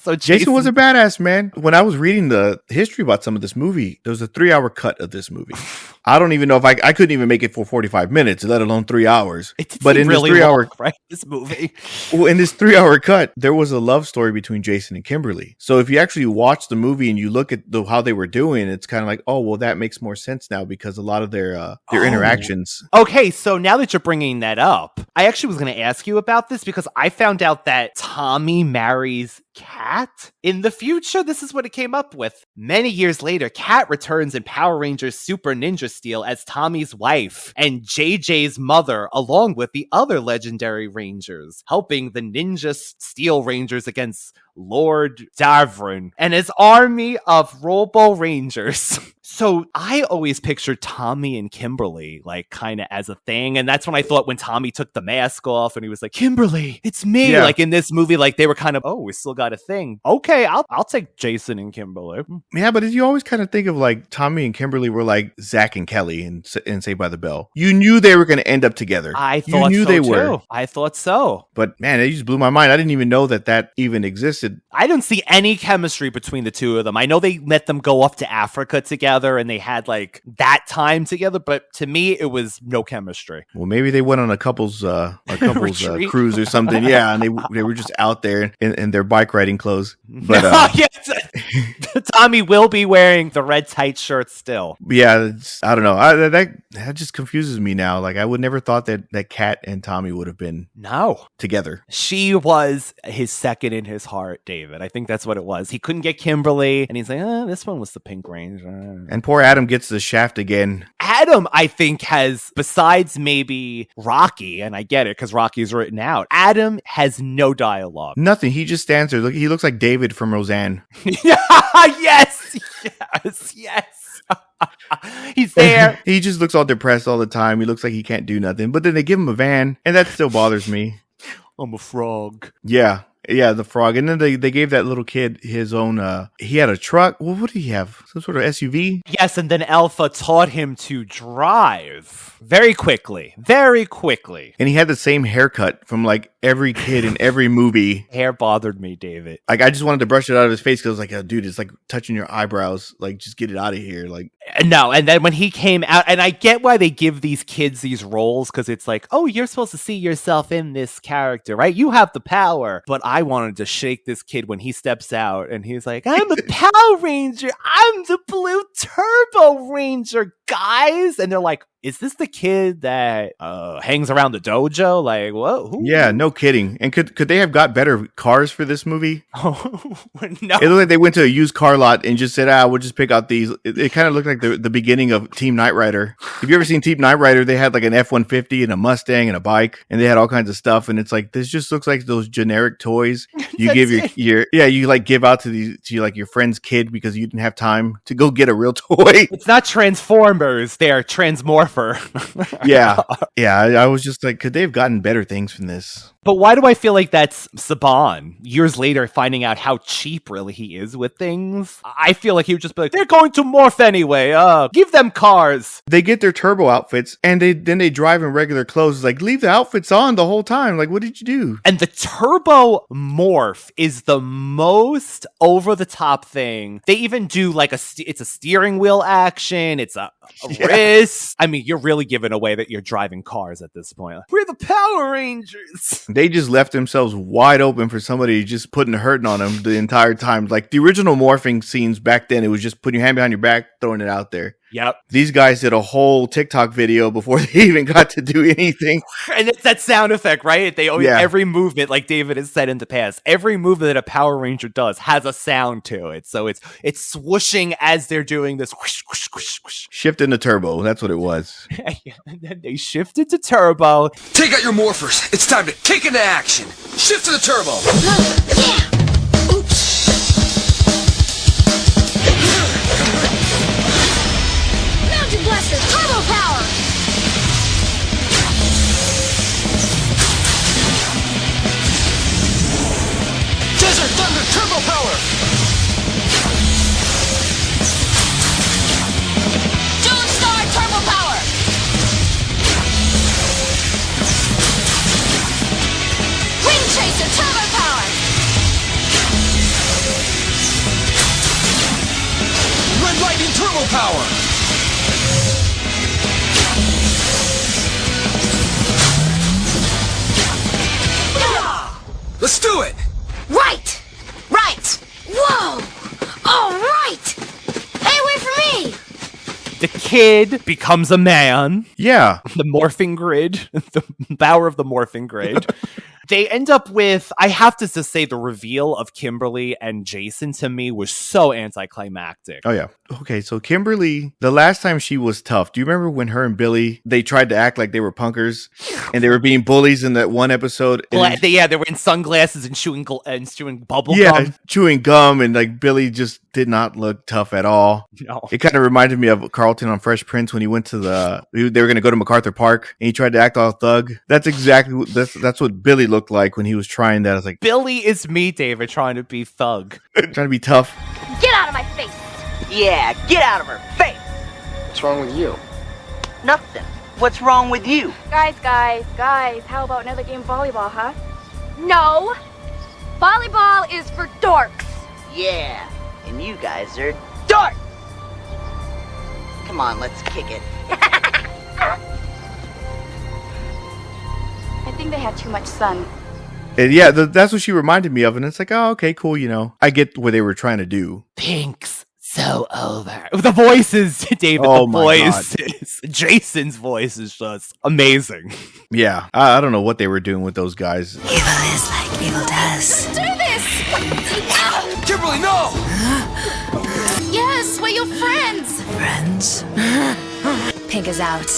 Speaker 1: So
Speaker 10: Jason was a badass, man. When I was reading the history about some of this movie, there was a 3-hour cut of this movie. I don't even know if I couldn't even make it for 45 minutes, let alone 3 hours.
Speaker 1: But in really this 3-hour, right? This movie.
Speaker 10: Well, in this 3-hour cut, there was a love story between Jason and Kimberly. So if you actually watch the movie and you look at how they were doing, it's kind of like, oh, well, that makes more sense now because a lot of their interactions.
Speaker 1: Okay, so now that you're bringing that up, I actually was going to ask you about this because I found out that Tommy marries Kat in the future. This is what it came up with. Many years later, Kat returns in Power Rangers Super Ninja Steel as Tommy's wife and JJ's mother, along with the other legendary Rangers, helping the Ninja Steel Rangers against Lord Davron and his army of Robo Rangers. So I always pictured Tommy and Kimberly like kind of as a thing. And that's when I thought when Tommy took the mask off and he was like, Kimberly, it's me. Yeah. Like in this movie, like they were kind of, oh, we still got a thing. Okay, I'll take Jason and Kimberly.
Speaker 10: Yeah, but you always kind of think of like Tommy and Kimberly were like Zach and Kelly in Saved by the Bell. You knew they were going to end up together.
Speaker 1: I thought you knew so they were. I thought so.
Speaker 10: But man, it just blew my mind. I didn't even know that even existed.
Speaker 1: I don't see any chemistry between the two of them. I know they let them go off to Africa together and they had like that time together, but to me it was no chemistry.
Speaker 10: Well, maybe they went on a couple's cruise or something. Yeah, and they were just out there in their bike riding clothes. But
Speaker 1: yes, Tommy will be wearing the red tight shirt still.
Speaker 10: Yeah, I don't know. That just confuses me now. Like I would never thought that Kat and Tommy would have been together.
Speaker 1: She was his second in his heart, David. I think that's what it was. He couldn't get Kimberly, and he's like, this one was the Pink Ranger.
Speaker 10: And poor Adam gets the shaft again.
Speaker 1: Adam, I think, has, besides maybe Rocky, and I get it because Rocky's written out, Adam has no dialogue.
Speaker 10: Nothing. He just stands there. Look, he looks like David from Roseanne.
Speaker 1: Yes. He's there.
Speaker 10: He just looks all depressed all the time. He looks like he can't do nothing. But then they give him a van, and that still bothers me.
Speaker 1: I'm a frog.
Speaker 10: Yeah, the frog. And then they gave that little kid his own, he had a truck. Well, what did he have? Some sort of SUV?
Speaker 1: Yes, and then Alpha taught him to drive very quickly.
Speaker 10: And he had the same haircut from like every kid in every movie.
Speaker 1: Hair bothered me, David.
Speaker 10: Like I just wanted to brush it out of his face because I was like, oh, dude, it's like touching your eyebrows. Like, just get it out of here. Like,
Speaker 1: no. And then when he came out, and I get why they give these kids these roles because it's like, oh, you're supposed to see yourself in this character, right? You have the power. But I wanted to shake this kid when he steps out and he's like, I'm a Power Ranger. I'm the Blue Turbo Ranger, guys. And they're like, is this the kid that hangs around the dojo? Like, what? Who?
Speaker 10: Yeah, no kidding. And could they have got better cars for this movie?
Speaker 1: Oh, no.
Speaker 10: It looked like they went to a used car lot and just said, we'll just pick out these. It kind of looked like the beginning of Team Knight Rider. Have you ever seen Team Knight Rider? They had like an F-150 and a Mustang and a bike, and they had all kinds of stuff. And it's like, this just looks like those generic toys you give you like give out to like your friend's kid because you didn't have time to go get a real toy.
Speaker 1: It's not Transformers. They're Transmorpher.
Speaker 10: Yeah. I was just like, could they have gotten better things from this?
Speaker 1: But why do I feel like that's Saban years later finding out how cheap really he is with things? I feel like he would just be like, they're going to morph anyway. Give them cars.
Speaker 10: They get their turbo outfits and then they drive in regular clothes. It's like, leave the outfits on the whole time. Like, what did you do?
Speaker 1: And the turbo morph is the most over the top thing. They even do like it's a steering wheel action. It's a wrist. I mean, you're really giving away that you're driving cars at this point. We're the Power Rangers.
Speaker 10: They just left themselves wide open for somebody just putting hurting on them the entire time. Like the original morphing scenes back then, it was just putting your hand behind your back, throwing it out there.
Speaker 1: Yep.
Speaker 10: These guys did a whole TikTok video before they even got to do anything.
Speaker 1: And it's that sound effect, right? They always, every movement, like David has said in the past, every movement that a Power Ranger does has a sound to it. So it's swooshing as they're doing this whoosh, whoosh, whoosh, whoosh.
Speaker 10: Shift into turbo. That's what it was.
Speaker 1: And then they shifted to turbo.
Speaker 15: Take out your morphers. It's time to kick into action. Shift to the turbo. Oops.
Speaker 3: Mountain Blaster, turbo power!
Speaker 15: Desert Thunder, turbo power!
Speaker 3: Dune Star, turbo power! Wind Chaser, turbo power!
Speaker 15: Red Lightning, turbo power! Let's do it!
Speaker 3: Right! Whoa! All right! Hey, wait for me!
Speaker 1: The kid becomes a man.
Speaker 10: Yeah.
Speaker 1: The morphing grid. The power of the morphing grid. They end up with, I have to just say, the reveal of Kimberly and Jason to me was so anticlimactic.
Speaker 10: Oh, yeah. Okay, so Kimberly, the last time she was tough, do you remember when her and Billy, they tried to act like they were punkers and they were being bullies in that one episode?
Speaker 1: They were in sunglasses and chewing bubble gum.
Speaker 10: Yeah, chewing gum, and like Billy just did not look tough at all.
Speaker 1: No.
Speaker 10: It kind of reminded me of Carlton on Fresh Prince when he went to they were going to go to MacArthur Park and he tried to act all thug. That's exactly that's what Billy looked like when he was trying that. I was like,
Speaker 1: Billy is me, David, trying to be thug.
Speaker 10: Trying to be tough.
Speaker 3: Get out of my face!
Speaker 11: Yeah, get out of her face!
Speaker 5: What's wrong with you?
Speaker 11: Nothing. What's wrong with you?
Speaker 4: Guys, how about another game of volleyball, huh? No! Volleyball is for dorks!
Speaker 11: Yeah, and you guys are dark! Come on, let's kick it.
Speaker 4: I think they had too much sun.
Speaker 10: And yeah, that's what she reminded me of. And it's like, oh, okay, cool. You know, I get what they were trying to do.
Speaker 1: Pink's so over. The voices, David, the voices. Jason's voice is just amazing.
Speaker 10: Yeah, I don't know what they were doing with those guys.
Speaker 3: Evil is like evil does.
Speaker 4: Do this!
Speaker 15: Kimberly, no!
Speaker 4: Yes, we're your friends!
Speaker 3: Friends? Pink is out.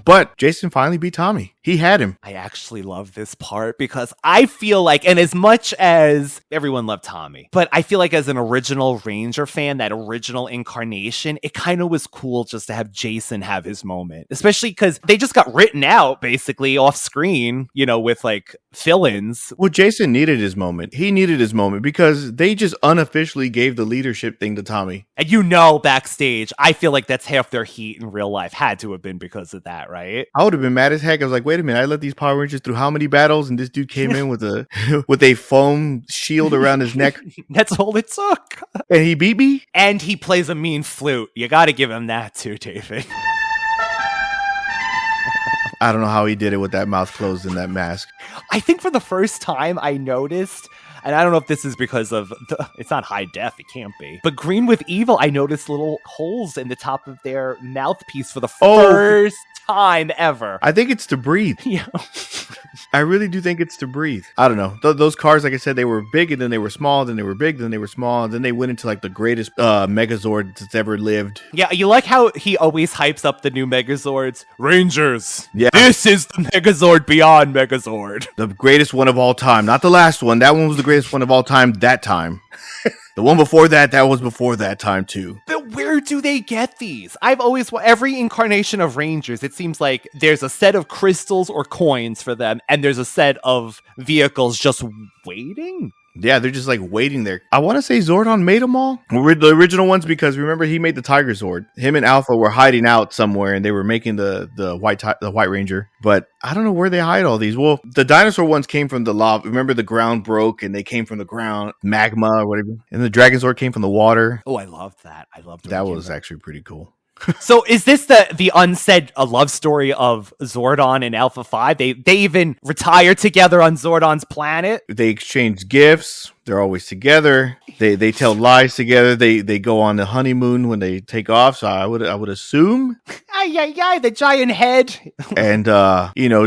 Speaker 10: But Jason finally beat Tommy. He had him.
Speaker 1: I actually love this part because I feel like, and as much as everyone loved Tommy, but I feel like as an original Ranger fan, that original incarnation, it kind of was cool just to have Jason have his moment, especially because they just got written out basically off screen, you know, with like fill-ins.
Speaker 10: Well, Jason needed his moment. He needed his moment because they just unofficially gave the leadership thing to Tommy.
Speaker 1: And you know, backstage, I feel like that's half their heat in real life had to have been because of that, right?
Speaker 10: I would have been mad as heck. I was like, wait a minute, I let these Power Rangers through how many battles, and this dude came in with a foam shield around his neck.
Speaker 1: That's all it took.
Speaker 10: And he beat me?
Speaker 1: And he plays a mean flute. You got to give him that too, David.
Speaker 10: I don't know how he did it with that mouth closed and that mask.
Speaker 1: I think for the first time I noticed, and I don't know if this is because of it's not high def, it can't be, but Green with Evil, I noticed little holes in the top of their mouthpiece for the first time ever.
Speaker 10: I think it's to breathe.
Speaker 1: Yeah.
Speaker 10: I really do think it's to breathe. I don't know. Those cars, like I said, they were big and then they were small, then they were big, then they were small, and then they went into like the greatest Megazord that's ever lived.
Speaker 1: Yeah, you like how he always hypes up the new Megazords? Rangers.
Speaker 10: Yeah.
Speaker 1: This is the Megazord beyond Megazord.
Speaker 10: The greatest one of all time. Not the last one. That one was the greatest one of all time that time. The one before that was before that time too.
Speaker 1: But where Where do they get these? I've always, every incarnation of Rangers, it seems like there's a set of crystals or coins for them, and there's a set of vehicles just waiting.
Speaker 10: Yeah, they're just like waiting there. I want to say Zordon made them all. The original ones, because remember he made the Tiger Zord. Him and Alpha were hiding out somewhere, and they were making the White Ranger. But I don't know where they hide all these. Well, the dinosaur ones came from the lava. Remember the ground broke, and they came from the ground, magma or whatever. And the Dragon Zord came from the water.
Speaker 1: Oh, I loved that. I loved
Speaker 10: that. Was actually pretty cool.
Speaker 1: So is this the unsaid love story of Zordon and Alpha 5? They even retire together on Zordon's planet?
Speaker 10: They exchange gifts. They're always together. They tell lies together. They go on the honeymoon when they take off. So I would assume.
Speaker 1: The giant head.
Speaker 10: And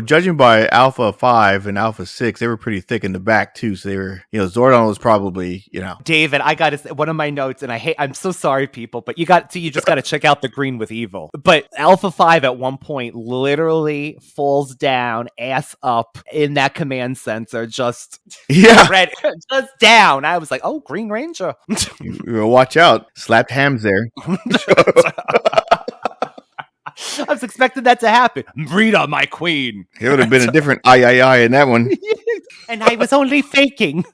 Speaker 10: judging by Alpha 5 and Alpha 6, they were pretty thick in the back too. So they were, Zordon was probably,
Speaker 1: David, I got to one of my notes, and I'm so sorry, people, but you just got to check out the Green with Evil. But Alpha 5 at one point literally falls down, ass up in that command center, just down. I was like, oh, Green Ranger.
Speaker 10: Watch out. Slapped hams there.
Speaker 1: I was expecting that to happen. Rita, my queen.
Speaker 10: It would have been a different I in that one.
Speaker 1: And I was only faking.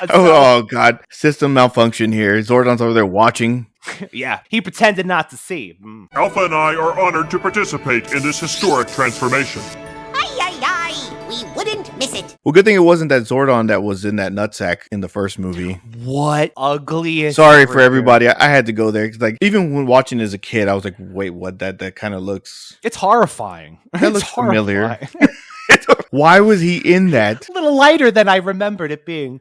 Speaker 10: Oh, God. System malfunction here. Zordon's over there watching.
Speaker 1: Yeah, he pretended not to see.
Speaker 13: Alpha and I are honored to participate in this historic transformation.
Speaker 3: We wouldn't miss it.
Speaker 10: Well, good thing it wasn't that Zordon that was in that nutsack in the first movie.
Speaker 1: What ugliest?
Speaker 10: Sorry for everybody. I had to go there. Like, even when watching as a kid, I was like, wait, what? That kind of looks...
Speaker 1: It's horrifying.
Speaker 10: That looks familiar. Why was he in that?
Speaker 1: A little lighter than I remembered it being.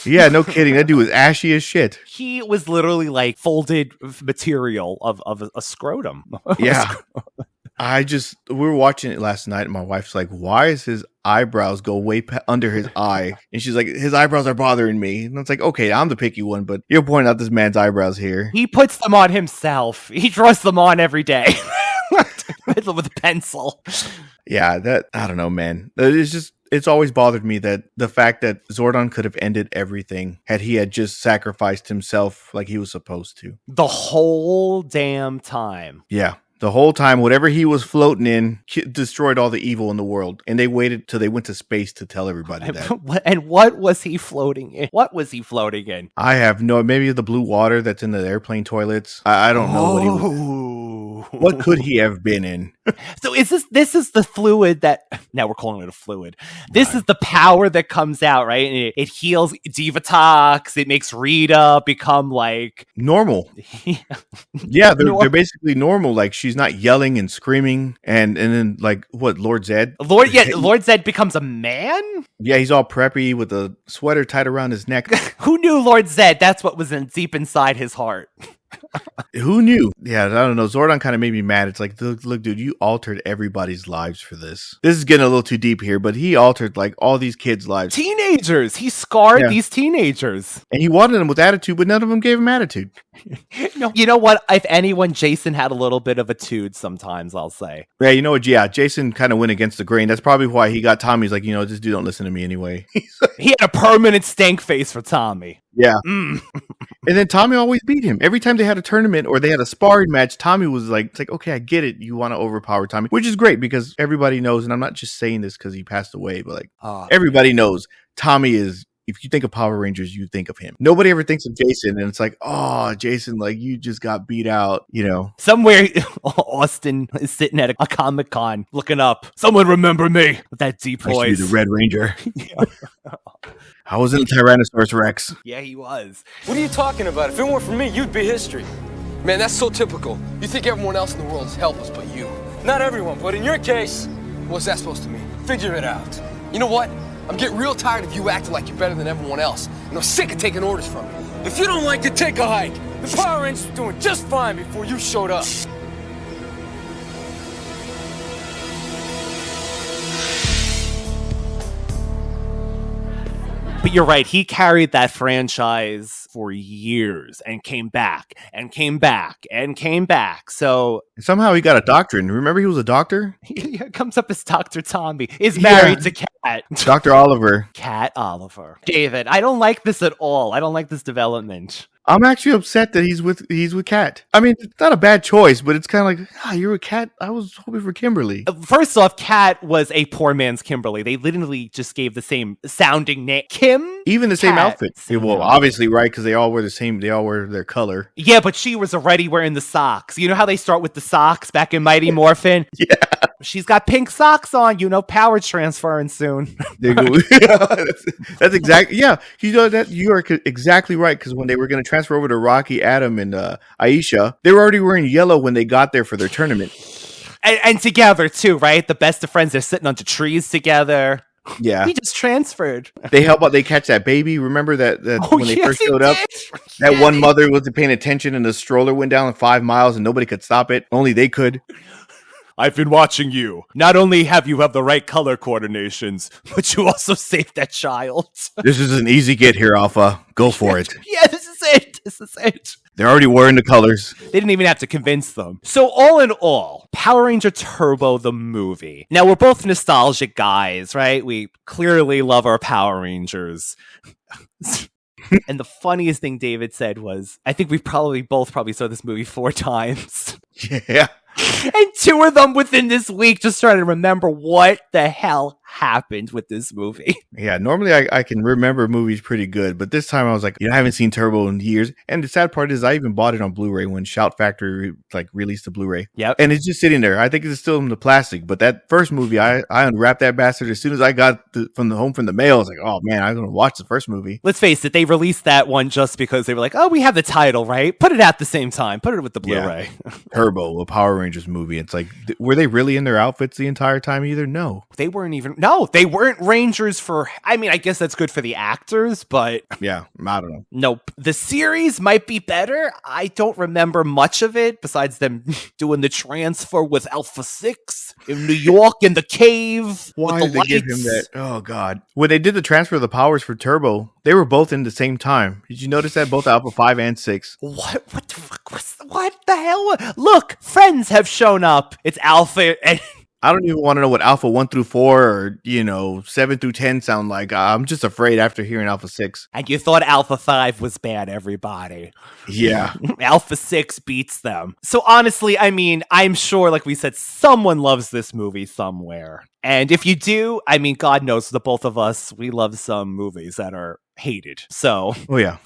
Speaker 10: Yeah, no kidding. That dude was ashy as shit.
Speaker 1: He was literally like folded material of a scrotum.
Speaker 10: Yeah. We were watching it last night, and my wife's like, why is his eyebrows go way under his eye? And she's like, his eyebrows are bothering me. And it's like, okay, I'm the picky one, but you're pointing out this man's eyebrows here.
Speaker 1: He puts them on himself. He draws them on every day with a pencil.
Speaker 10: Yeah, I don't know, man. It's always bothered me that the fact that Zordon could have ended everything had he had just sacrificed himself like he was supposed to.
Speaker 1: The whole damn time.
Speaker 10: Yeah. The whole time, whatever he was floating in destroyed all the evil in the world. And they waited till they went to space to tell everybody that.
Speaker 1: And what was he floating in? What was he floating in?
Speaker 10: I have maybe the blue water that's in the airplane toilets. I don't know what could he have been in?
Speaker 1: So this is the fluid that, now we're calling it a fluid. This is the power that comes out, right? And it heals Divatox. It makes Rita become like
Speaker 10: normal. Yeah, they're basically normal. Like, she's not yelling and screaming. And then like what, Lord Zed?
Speaker 1: Lord Zed becomes a man?
Speaker 10: Yeah, he's all preppy with a sweater tied around his neck.
Speaker 1: Who knew Lord Zed? That's what was deep inside his heart.
Speaker 10: Who knew? Yeah, I don't know. Zordon kind of made me mad. It's like, look, dude, you altered everybody's lives for this. This is getting a little too deep here, but he altered like all these kids' lives.
Speaker 1: Teenagers. He scarred these teenagers.
Speaker 10: And he wanted them with attitude, but none of them gave him attitude.
Speaker 1: No, you know what? If anyone, Jason had a little bit of a tude sometimes, I'll say.
Speaker 10: Yeah, you know what? Yeah, Jason kind of went against the grain. That's probably why he got Tommy's like, this dude don't listen to me anyway.
Speaker 1: He had a permanent stank face for Tommy.
Speaker 10: Yeah. And then Tommy always beat him. Every time they had a tournament or they had a sparring match, Tommy was like, it's like, okay, I get it. You want to overpower Tommy, which is great because everybody knows. And I'm not just saying this because he passed away, but like everybody knows Tommy is, if you think of Power Rangers, you think of him. Nobody ever thinks of Jason. And it's like, oh, Jason, like you just got beat out,
Speaker 1: Somewhere Austin is sitting at a Comic-Con looking up. Someone remember me with that deep voice.
Speaker 10: The Red Ranger. I was in the Tyrannosaurus Rex.
Speaker 1: Yeah, he was.
Speaker 15: What are you talking about? If it weren't for me, you'd be history. Man, that's so typical. You think everyone else in the world is helpless but you. Not everyone, but in your case, what's that supposed to mean? Figure it out. You know what? I'm getting real tired of you acting like you're better than everyone else. And I'm sick of taking orders from you. If you don't like it, take a hike. The Power Rangers were doing just fine before you showed up.
Speaker 1: But you're right. He carried that franchise for years and came back and came back and came back. So
Speaker 10: somehow he got a doctorate. Remember, he was a doctor.
Speaker 1: He comes up as Dr. Tommy. Is married to Cat.
Speaker 10: Dr. Oliver.
Speaker 1: Cat Oliver. David, I don't like this at all. I don't like this development.
Speaker 10: I'm actually upset that he's with Kat. I mean, it's not a bad choice, but it's kind of like, you're with Kat. I was hoping for Kimberly.
Speaker 1: First off, Kat was a poor man's Kimberly. They literally just gave the same sounding name. Kim?
Speaker 10: Even the same outfit. Yeah, well, obviously, right, because they all wear the same. They all wear their color.
Speaker 1: Yeah, but she was already wearing the socks. You know how they start with the socks back in Mighty Morphin?
Speaker 10: Yeah.
Speaker 1: She's got pink socks on. Power transferring soon.
Speaker 10: That's exactly. Yeah, that you are exactly right. Because when they were going to transfer over to Rocky, Adam, and Aisha, they were already wearing yellow when they got there for their tournament.
Speaker 1: And together too, right? The best of friends. They're sitting under trees together.
Speaker 10: Yeah,
Speaker 1: he just transferred.
Speaker 10: They help out. They catch that baby. Remember that when they first showed up, that one mother wasn't paying attention, and the stroller went down 5 miles, and nobody could stop it. Only they could.
Speaker 1: I've been watching you. Not only have you the right color coordinations, but you also saved that child.
Speaker 10: This is an easy get here, Alpha. Go for it.
Speaker 1: Yeah, this is it.
Speaker 10: They're already wearing the colors.
Speaker 1: They didn't even have to convince them. So all in all, Power Ranger Turbo, the movie. Now, we're both nostalgic guys, right? We clearly love our Power Rangers. And the funniest thing David said was, I think we both saw this movie 4 times.
Speaker 10: Yeah.
Speaker 1: And 2 of them within this week just trying to remember what the hell happened with this movie.
Speaker 10: Yeah, normally I can remember movies pretty good, but this time I was like, I haven't seen Turbo in years. And the sad part is I even bought it on Blu-ray when Shout Factory released the Blu-ray.
Speaker 1: Yep.
Speaker 10: And it's just sitting there. I think it's still in the plastic, but that first movie, I unwrapped that bastard as soon as I got from the mail. I was like, oh man, I'm going to watch the first movie.
Speaker 1: Let's face it, they released that one just because they were like, oh, we have the title, right? Put it at the same time. Put it with the Blu-ray.
Speaker 10: Yeah. Turbo, a Power Rangers movie. It's like, were they really in their outfits the entire time either? No.
Speaker 1: They weren't Rangers for, I guess that's good for the actors, but...
Speaker 10: Yeah, I don't know.
Speaker 1: Nope. The series might be better. I don't remember much of it, besides them doing the transfer with Alpha 6 in New York in the cave.
Speaker 10: Why did they give him that? Oh, God. When they did the transfer of the powers for Turbo, they were both in the same time. Did you notice that? Both Alpha 5 and 6.
Speaker 1: What the fuck what the hell? Look, friends have shown up. It's Alpha and...
Speaker 10: I don't even want to know what Alpha 1 through 4 or, 7 through 10 sound like. I'm just afraid after hearing Alpha 6.
Speaker 1: And you thought Alpha 5 was bad, everybody.
Speaker 10: Yeah.
Speaker 1: Alpha 6 beats them. So honestly, I'm sure, like we said, someone loves this movie somewhere. And if you do, God knows the both of us, we love some movies that are hated. So,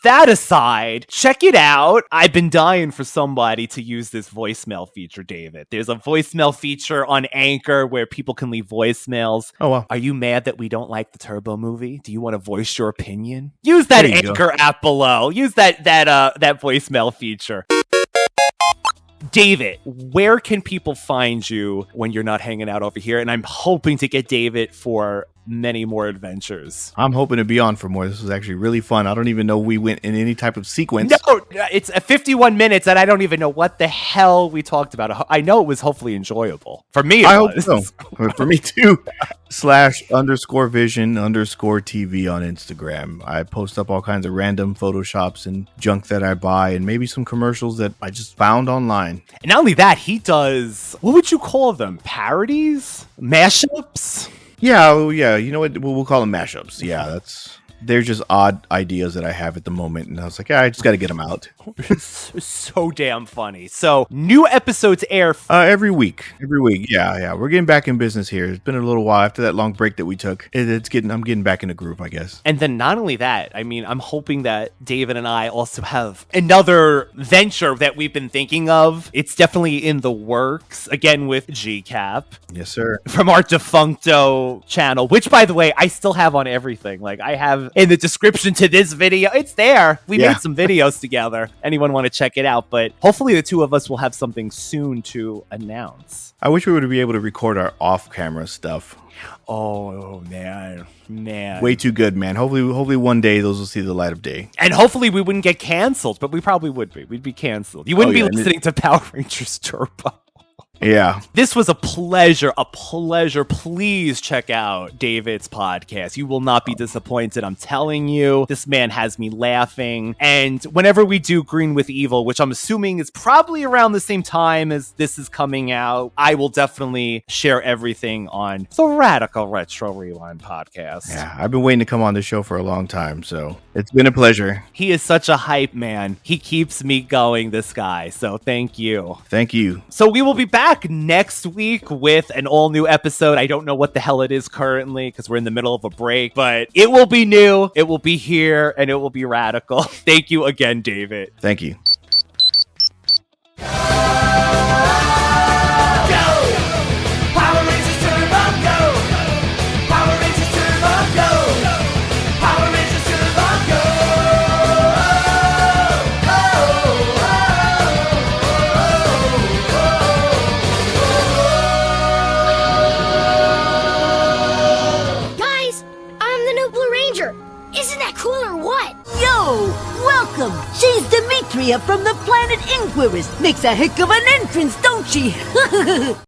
Speaker 1: that aside, check it out. I've been dying for somebody to use this voicemail feature, David. There's a voicemail feature on Anchor where people can leave voicemails.
Speaker 10: Oh, wow.
Speaker 1: Are you mad that we don't like the Turbo movie? Do you want to voice your opinion? Use that Anchor app below. Use that voicemail feature. David, where can people find you when you're not hanging out over here? And I'm hoping to get David for many more adventures.
Speaker 10: I'm hoping to be on for more. This was actually really fun. I don't even know we went in any type of sequence.
Speaker 1: No, it's 51 minutes and I don't even know what the hell we talked about. I know it was hopefully enjoyable. For me,
Speaker 10: I hope so. For me too. /_vision_TV on Instagram. I post up all kinds of random photoshops and junk that I buy and maybe some commercials that I just found online.
Speaker 1: And not only that, he does, what would you call them? Parodies? Mashups?
Speaker 10: Yeah, you know what? We'll call them mashups. Yeah, they're just odd ideas that I have at the moment. And I was like, I just got to get them out.
Speaker 1: So damn funny. So, new episodes air
Speaker 10: every week. Yeah. We're getting back in business here. It's been a little while after that long break that we took. I'm getting back in the groove, I guess.
Speaker 1: And then not only that, I'm hoping that David and I also have another venture that we've been thinking of. It's definitely in the works, again with GCAP.
Speaker 10: Yes, sir.
Speaker 1: From our Defuncto channel, which, by the way, I still have on everything. Like, I have in the description to this video. It's there. We made some videos together. Anyone want to check it out? But hopefully the two of us will have something soon to announce.
Speaker 10: I wish we would be able to record our off-camera stuff.
Speaker 1: Oh, man.
Speaker 10: Way too good, man. Hopefully one day those will see the light of day.
Speaker 1: And hopefully we wouldn't get canceled, but we probably would be. We'd be canceled. You wouldn't be listening to Power Rangers Turbo.
Speaker 10: Yeah.
Speaker 1: This was a pleasure, a pleasure. Please check out David's podcast. You will not be disappointed, I'm telling you. This man has me laughing. And whenever we do Green with Evil, which I'm assuming is probably around the same time as this is coming out, I will definitely share everything on the Radical Retro Rewind podcast.
Speaker 10: Yeah, I've been waiting to come on the show for a long time, so it's been a pleasure.
Speaker 1: He is such a hype man. He keeps me going, this guy. So thank you.
Speaker 10: Thank you.
Speaker 1: So we will be back next week with an all new episode. I don't know what the hell it is currently because we're in the middle of a break, but it will be new. It will be here and it will be radical. Thank you again, David.
Speaker 10: Thank you.
Speaker 3: Isn't that cool or what? Yo, welcome! She's Demetria from the planet Inquirus. Makes a heck of an entrance, don't she?